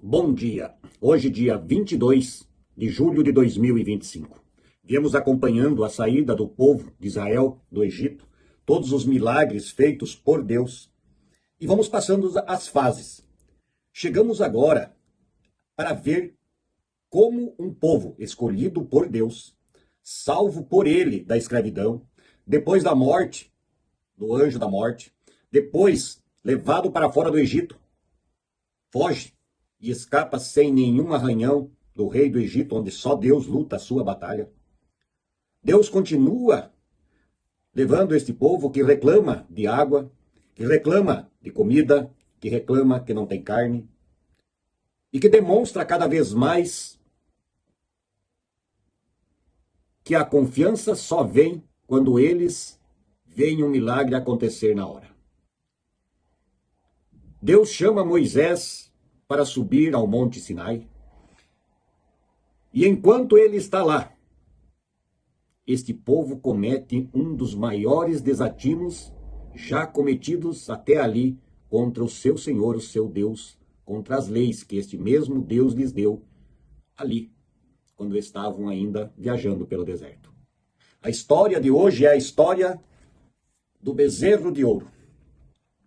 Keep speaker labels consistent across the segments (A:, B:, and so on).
A: Bom dia. Hoje, dia 22 de julho de 2025. Viemos acompanhando a saída do povo de Israel do Egito, todos os milagres feitos por Deus, e vamos passando as fases. Chegamos agora para ver como um povo escolhido por Deus, salvo por ele da escravidão, depois da morte do anjo da morte, depois levado para fora do Egito, foge e escapa sem nenhum arranhão do rei do Egito, onde só Deus luta a sua batalha. Deus continua levando este povo que reclama de água, que reclama de comida, que reclama que não tem carne, e que demonstra cada vez mais que a confiança só vem quando eles veem um milagre acontecer na hora. Deus chama Moisés para subir ao Monte Sinai. E enquanto ele está lá, este povo comete um dos maiores desatinos já cometidos até ali contra o seu Senhor, o seu Deus, contra as leis que este mesmo Deus lhes deu ali, quando estavam ainda viajando pelo deserto. A história de hoje é a história do bezerro de ouro,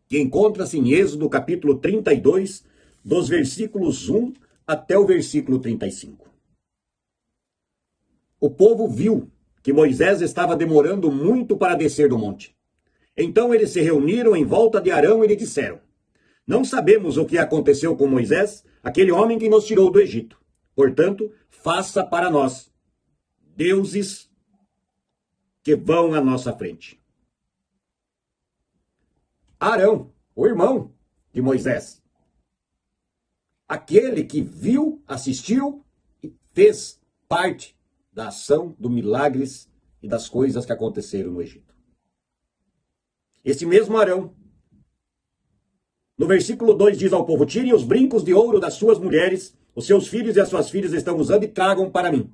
A: que encontra-se em Êxodo capítulo 32, dos versículos 1 até o versículo 35. O povo viu que Moisés estava demorando muito para descer do monte. Então eles se reuniram em volta de Arão e lhe disseram: não sabemos o que aconteceu com Moisés, aquele homem que nos tirou do Egito. Portanto, faça para nós deuses que vão à nossa frente. Arão, o irmão de Moisés, aquele que viu, assistiu e fez parte da ação, dos milagres e das coisas que aconteceram no Egito. Este mesmo Arão, no versículo 2 diz ao povo: tirem os brincos de ouro das suas mulheres, os seus filhos e as suas filhas estão usando, e tragam para mim.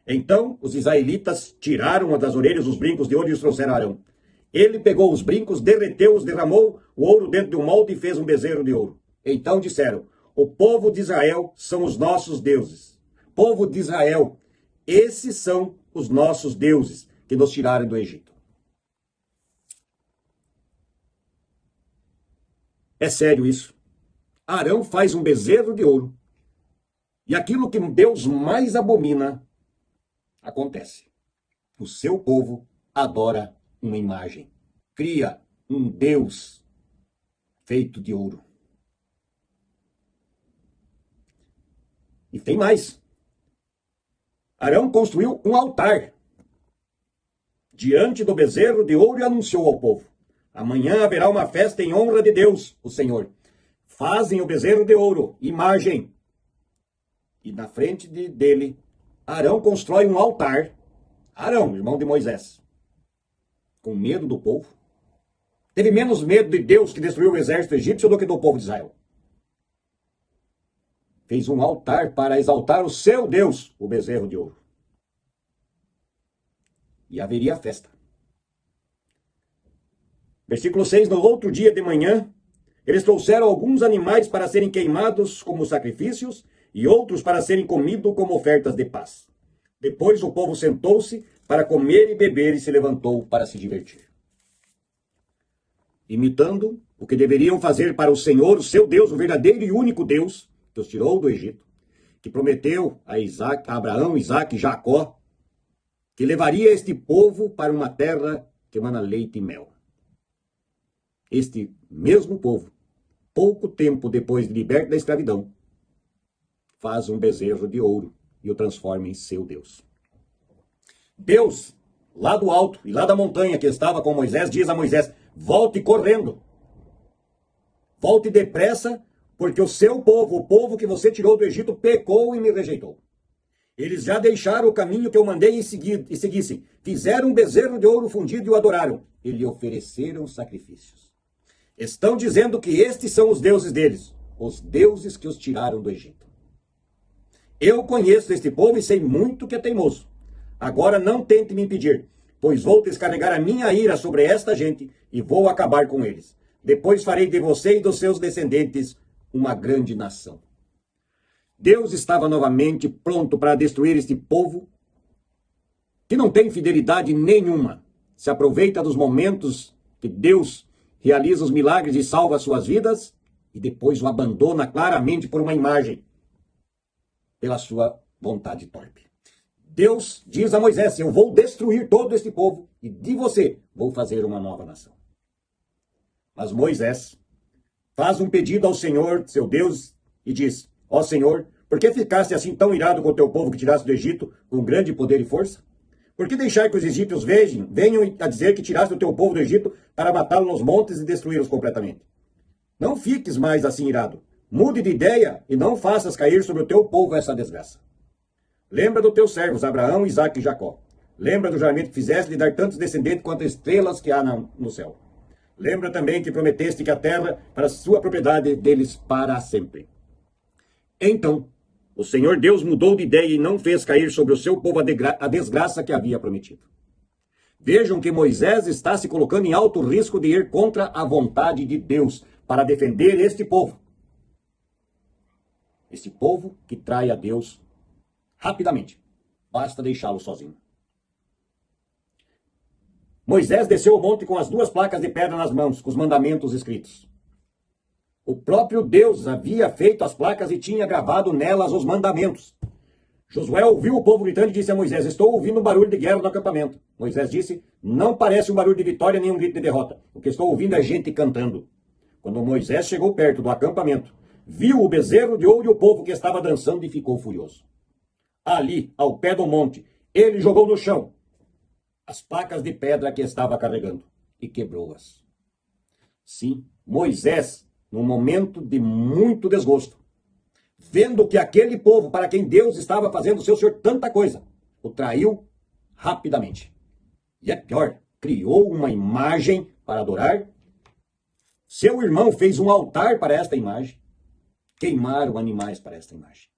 A: Então os israelitas tiraram das orelhas os brincos de ouro e os trouxeram a Arão. Ele pegou os brincos, derreteu-os, derramou o ouro dentro de um molde e fez um bezerro de ouro. Então disseram: o povo de Israel são os nossos deuses. Povo de Israel, esses são os nossos deuses que nos tiraram do Egito. É sério isso. Arão faz um bezerro de ouro. E aquilo que Deus mais abomina acontece. O seu povo adora uma imagem. Cria um Deus feito de ouro. E tem mais. Arão construiu um altar diante do bezerro de ouro e anunciou ao povo: amanhã haverá uma festa em honra de Deus, o Senhor. Fazem o bezerro de ouro, imagem. E na frente dele, Arão constrói um altar. Arão, irmão de Moisés, com medo do povo. Teve menos medo de Deus, que destruiu o exército egípcio, do que do povo de Israel. Fez um altar para exaltar o seu Deus, o bezerro de ouro. E haveria festa. Versículo 6, no outro dia de manhã, eles trouxeram alguns animais para serem queimados como sacrifícios e outros para serem comidos como ofertas de paz. Depois o povo sentou-se para comer e beber e se levantou para se divertir. Imitando o que deveriam fazer para o Senhor, o seu Deus, o verdadeiro e único Deus, que os tirou do Egito, que prometeu a Abraão, Isaque e Jacó, que levaria este povo para uma terra que emana leite e mel. Este mesmo povo, pouco tempo depois de liberto da escravidão, faz um bezerro de ouro e o transforma em seu Deus. Deus, lá do alto e lá da montanha que estava com Moisés, diz a Moisés: volte correndo. Volte depressa, porque o seu povo, o povo que você tirou do Egito, pecou e me rejeitou. Eles já deixaram o caminho que eu mandei e seguissem. Fizeram um bezerro de ouro fundido e o adoraram. E lhe ofereceram sacrifícios. Estão dizendo que estes são os deuses deles, os deuses que os tiraram do Egito. Eu conheço este povo e sei muito que é teimoso. Agora não tente me impedir, pois vou descarregar a minha ira sobre esta gente e vou acabar com eles. Depois farei de você e dos seus descendentes uma grande nação. Deus estava novamente pronto para destruir este povo que não tem fidelidade nenhuma. Se aproveita dos momentos que Deus realiza os milagres e salva as suas vidas e depois o abandona claramente por uma imagem, pela sua vontade torpe. Deus diz a Moisés: eu vou destruir todo este povo e de você vou fazer uma nova nação. Mas Moisés faz um pedido ao Senhor, seu Deus, e diz: ó Senhor, por que ficaste assim tão irado com o teu povo que tiraste do Egito com grande poder e força? Por que deixar que os egípcios venham a dizer que tiraste o teu povo do Egito para matá-lo nos montes e destruí-los completamente? Não fiques mais assim irado. Mude de ideia e não faças cair sobre o teu povo essa desgraça. Lembra dos teus servos, Abraão, Isaque e Jacó. Lembra do juramento que fizeste de dar tantos descendentes quanto estrelas que há no céu. Lembra também que prometeste que a terra para a sua propriedade deles para sempre. Então, o Senhor Deus mudou de ideia e não fez cair sobre o seu povo a desgraça que havia prometido. Vejam que Moisés está se colocando em alto risco de ir contra a vontade de Deus para defender este povo. Este povo que trai a Deus rapidamente. Basta deixá-lo sozinho. Moisés desceu o monte com as 2 placas de pedra nas mãos, com os mandamentos escritos. O próprio Deus havia feito as placas e tinha gravado nelas os mandamentos. Josué ouviu o povo gritando e disse a Moisés: estou ouvindo um barulho de guerra no acampamento. Moisés disse: não parece um barulho de vitória nem um grito de derrota. O que estou ouvindo é gente cantando. Quando Moisés chegou perto do acampamento, viu o bezerro de ouro e o povo que estava dançando e ficou furioso. Ali, ao pé do monte, ele jogou no chão as placas de pedra que estava carregando e quebrou-as. Sim, Moisés, num momento de muito desgosto, vendo que aquele povo para quem Deus estava fazendo seu Senhor tanta coisa, o traiu rapidamente. E é pior, criou uma imagem para adorar. Seu irmão fez um altar para esta imagem. Queimaram animais para esta imagem.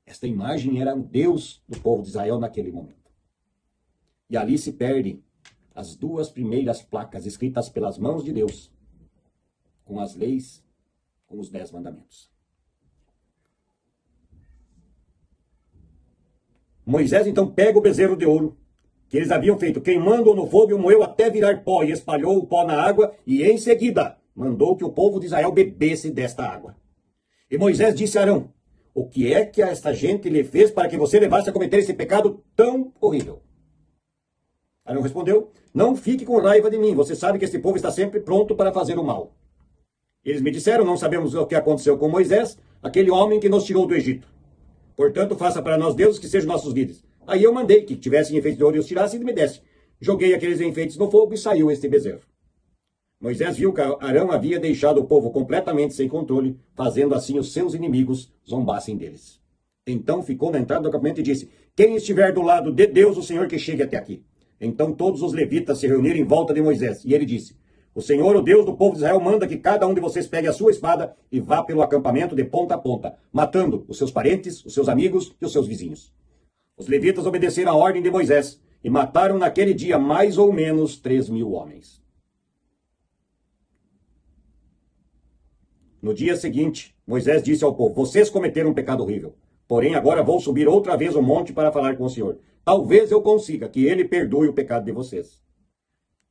A: Esta imagem era o Deus do povo de Israel naquele momento. E ali se perdem as 2 primeiras placas escritas pelas mãos de Deus, com as leis, com os 10 mandamentos. Moisés então pega o bezerro de ouro que eles haviam feito, queimando-o no fogo, e o moeu até virar pó, e espalhou o pó na água, e em seguida mandou que o povo de Israel bebesse desta água. E Moisés disse a Arão: o que é que esta gente lhe fez para que você levasse a cometer esse pecado tão horrível? Arão respondeu: não fique com raiva de mim, você sabe que este povo está sempre pronto para fazer o mal. Eles me disseram: não sabemos o que aconteceu com Moisés, aquele homem que nos tirou do Egito. Portanto, faça para nós deuses que sejam nossos líderes. Aí eu mandei que tivessem enfeites de ouro e os tirassem e me desse. Joguei aqueles enfeites no fogo e saiu este bezerro. Moisés viu que Arão havia deixado o povo completamente sem controle, fazendo assim os seus inimigos zombassem deles. Então ficou na entrada do acampamento e disse: quem estiver do lado de Deus, o Senhor que chegue até aqui. Então todos os levitas se reuniram em volta de Moisés, e ele disse: o Senhor, o Deus do povo de Israel, manda que cada um de vocês pegue a sua espada e vá pelo acampamento de ponta a ponta, matando os seus parentes, os seus amigos e os seus vizinhos. Os levitas obedeceram à ordem de Moisés e mataram naquele dia mais ou menos 3.000 homens. No dia seguinte, Moisés disse ao povo: vocês cometeram um pecado horrível. Porém, agora vou subir outra vez o monte para falar com o Senhor. Talvez eu consiga que ele perdoe o pecado de vocês.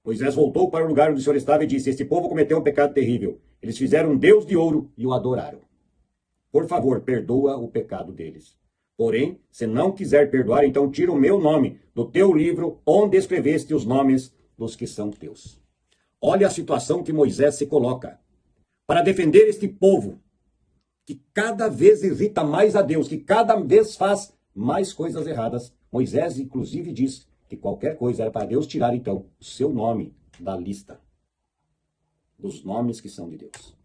A: Moisés voltou para o lugar onde o Senhor estava e disse: este povo cometeu um pecado terrível. Eles fizeram um Deus de ouro e o adoraram. Por favor, perdoa o pecado deles. Porém, se não quiser perdoar, então tira o meu nome do teu livro onde escreveste os nomes dos que são teus. Olha a situação que Moisés se coloca para defender este povo que cada vez irrita mais a Deus, que cada vez faz mais coisas erradas. Moisés, inclusive, diz que qualquer coisa era para Deus tirar, então, o seu nome da lista dos nomes que são de Deus.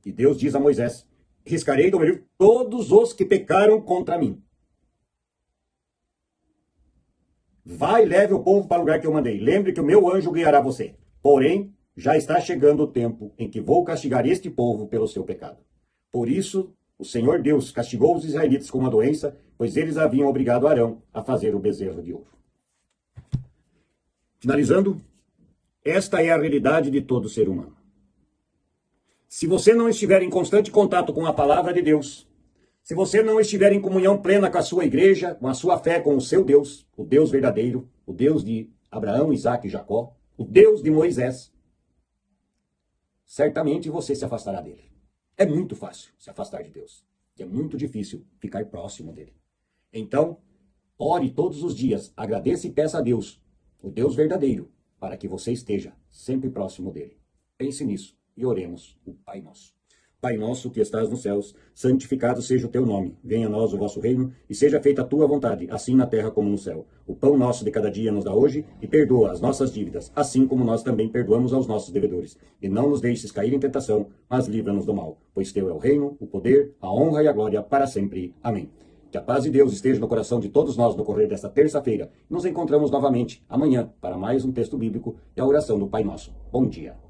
A: E Deus diz a Moisés: riscarei do meu livro todos os que pecaram contra mim. Vai e leve o povo para o lugar que eu mandei. Lembre que o meu anjo guiará você. Porém, já está chegando o tempo em que vou castigar este povo pelo seu pecado. Por isso, o Senhor Deus castigou os israelitas com uma doença, pois eles haviam obrigado Arão a fazer o bezerro de ouro. Finalizando, esta é a realidade de todo ser humano. Se você não estiver em constante contato com a palavra de Deus, Se você não estiver em comunhão plena com a sua igreja, com a sua fé, com o seu Deus, o Deus verdadeiro, o Deus de Abraão, Isaque e Jacó, o Deus de Moisés, certamente você se afastará dele. É muito fácil se afastar de Deus. É muito difícil ficar próximo dele. Então, ore todos os dias, agradeça e peça a Deus, o Deus verdadeiro, para que você esteja sempre próximo dele. Pense nisso e oremos o Pai Nosso. Pai nosso que estás nos céus, santificado seja o teu nome. Venha a nós o vosso reino e seja feita a tua vontade, assim na terra como no céu. O pão nosso de cada dia nos dá hoje e perdoa as nossas dívidas, assim como nós também perdoamos aos nossos devedores. E não nos deixes cair em tentação, mas livra-nos do mal. Pois teu é o reino, o poder, a honra e a glória para sempre. Amém. Que a paz de Deus esteja no coração de todos nós no correr desta terça-feira. Nos encontramos novamente amanhã para mais um texto bíblico e a oração do Pai Nosso. Bom dia.